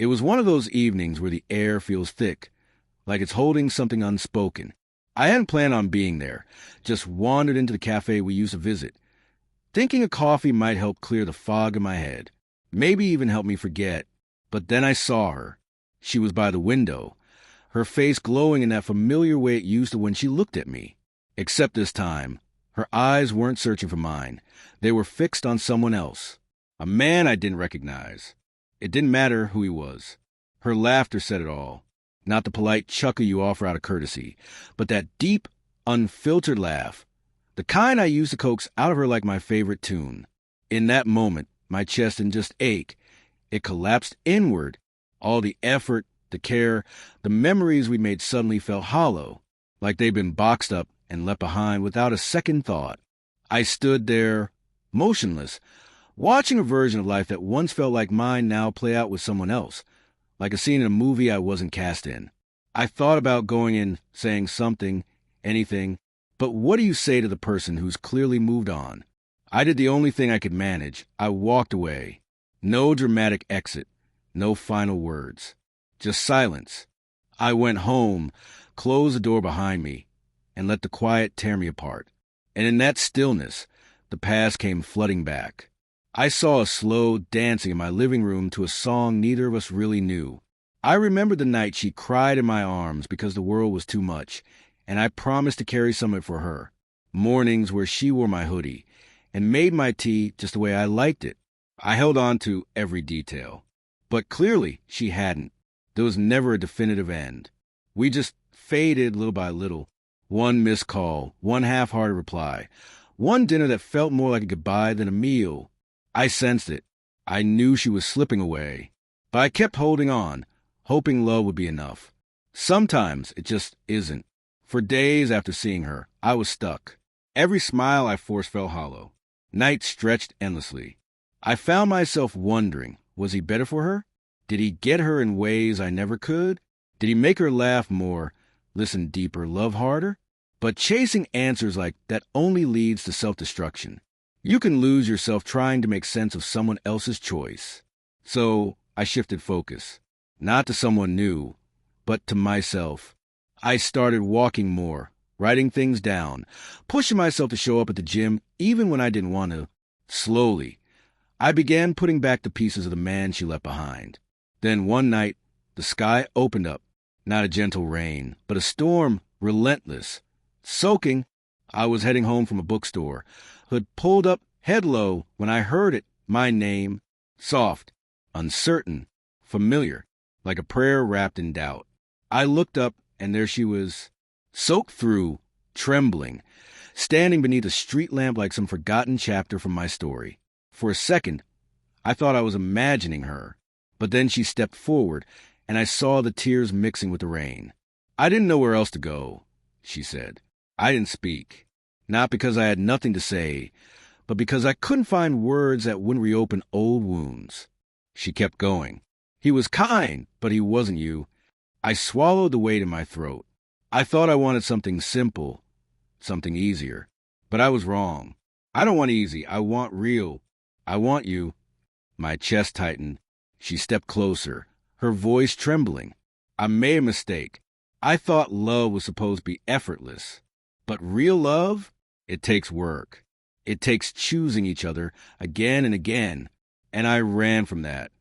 It was one of those evenings where the air feels thick, like it's holding something unspoken. I hadn't planned on being there, just wandered into the cafe we used to visit, thinking a coffee might help clear the fog in my head, maybe even help me forget. But then I saw her. She was by the window, her face glowing in that familiar way it used to when she looked at me. Except this time, her eyes weren't searching for mine. They were fixed on someone else, a man I didn't recognize. It didn't matter who he was. Her laughter said it all. Not the polite chuckle you offer out of courtesy, but that deep, unfiltered laugh, the kind I used to coax out of her like my favorite tune. In that moment, my chest didn't just ache. It collapsed inward. All the effort, the care, the memories we made suddenly felt hollow, like they'd been boxed up and left behind without a second thought. I stood there, motionless, watching a version of life that once felt like mine now play out with someone else, like a scene in a movie I wasn't cast in. I thought about going in, saying something, anything, but what do you say to the person who's clearly moved on? I did the only thing I could manage. I walked away. No dramatic exit, no final words, just silence. I went home, closed the door behind me, and let the quiet tear me apart. And in that stillness, the past came flooding back. I saw a slow dancing in my living room to a song neither of us really knew. I remembered the night she cried in my arms because the world was too much, and I promised to carry some of it for her. Mornings where she wore my hoodie and made my tea just the way I liked it. I held on to every detail. But clearly she hadn't. There was never a definitive end. We just faded little by little. One missed call, one half-hearted reply, one dinner that felt more like a goodbye than a meal. I sensed it. I knew she was slipping away. But I kept holding on, hoping love would be enough. Sometimes it just isn't. For days after seeing her, I was stuck. Every smile I forced felt hollow. Nights stretched endlessly. I found myself wondering, was he better for her? Did he get her in ways I never could? Did he make her laugh more, listen deeper, love harder? But chasing answers like that only leads to self-destruction. You can lose yourself trying to make sense of someone else's choice. So I shifted focus, not to someone new, but to myself. I started walking more, writing things down, pushing myself to show up at the gym even when I didn't want to. Slowly, I began putting back the pieces of the man she left behind. Then one night, the sky opened up, not a gentle rain, but a storm, relentless. Soaking, I was heading home from a bookstore, hood pulled up head low when I heard it, my name, soft, uncertain, familiar, like a prayer wrapped in doubt. I looked up, and there she was, soaked through, trembling, standing beneath a street lamp like some forgotten chapter from my story. For a second, I thought I was imagining her, but then she stepped forward, and I saw the tears mixing with the rain. I didn't know where else to go, she said. I didn't speak, not because I had nothing to say, but because I couldn't find words that wouldn't reopen old wounds. She kept going. He was kind, but he wasn't you. I swallowed the weight in my throat. I thought I wanted something simple, something easier, but I was wrong. I don't want easy. I want real. I want you. My chest tightened. She stepped closer, her voice trembling. I made a mistake. I thought love was supposed to be effortless. But real love? It takes work. It takes choosing each other again and again. And I ran from that.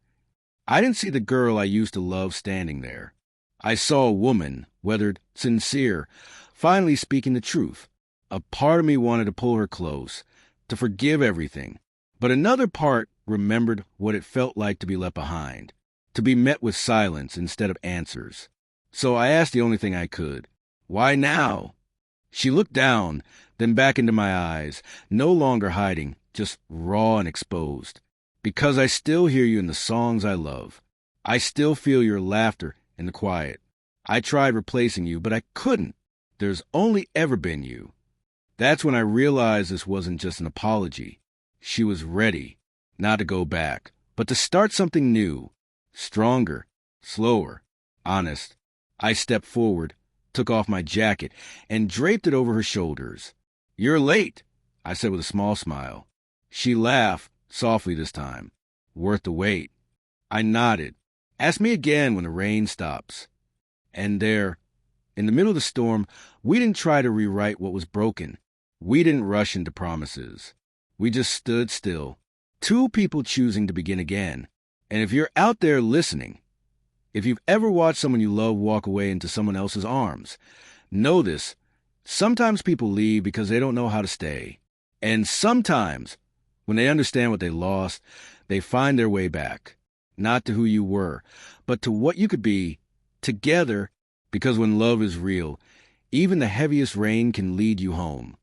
I didn't see the girl I used to love standing there. I saw a woman, weathered, sincere, finally speaking the truth. A part of me wanted to pull her close, to forgive everything. But another part remembered what it felt like to be left behind, to be met with silence instead of answers. So I asked the only thing I could. Why now? She looked down, then back into my eyes, no longer hiding, just raw and exposed. Because I still hear you in the songs I love. I still feel your laughter in the quiet. I tried replacing you, but I couldn't. There's only ever been you. That's when I realized this wasn't just an apology. She was ready, not to go back, but to start something new, stronger, slower, honest. I stepped forward, took off my jacket, and draped it over her shoulders. "You're late," I said with a small smile. She laughed, softly this time. "Worth the wait." I nodded. Ask me again when the rain stops. And there, in the middle of the storm, we didn't try to rewrite what was broken. We didn't rush into promises. We just stood still, two people choosing to begin again. And if you're out there listening, if you've ever watched someone you love walk away into someone else's arms, know this. Sometimes people leave because they don't know how to stay. And sometimes, when they understand what they lost, they find their way back, not to who you were, but to what you could be together, because when love is real, even the heaviest rain can lead you home.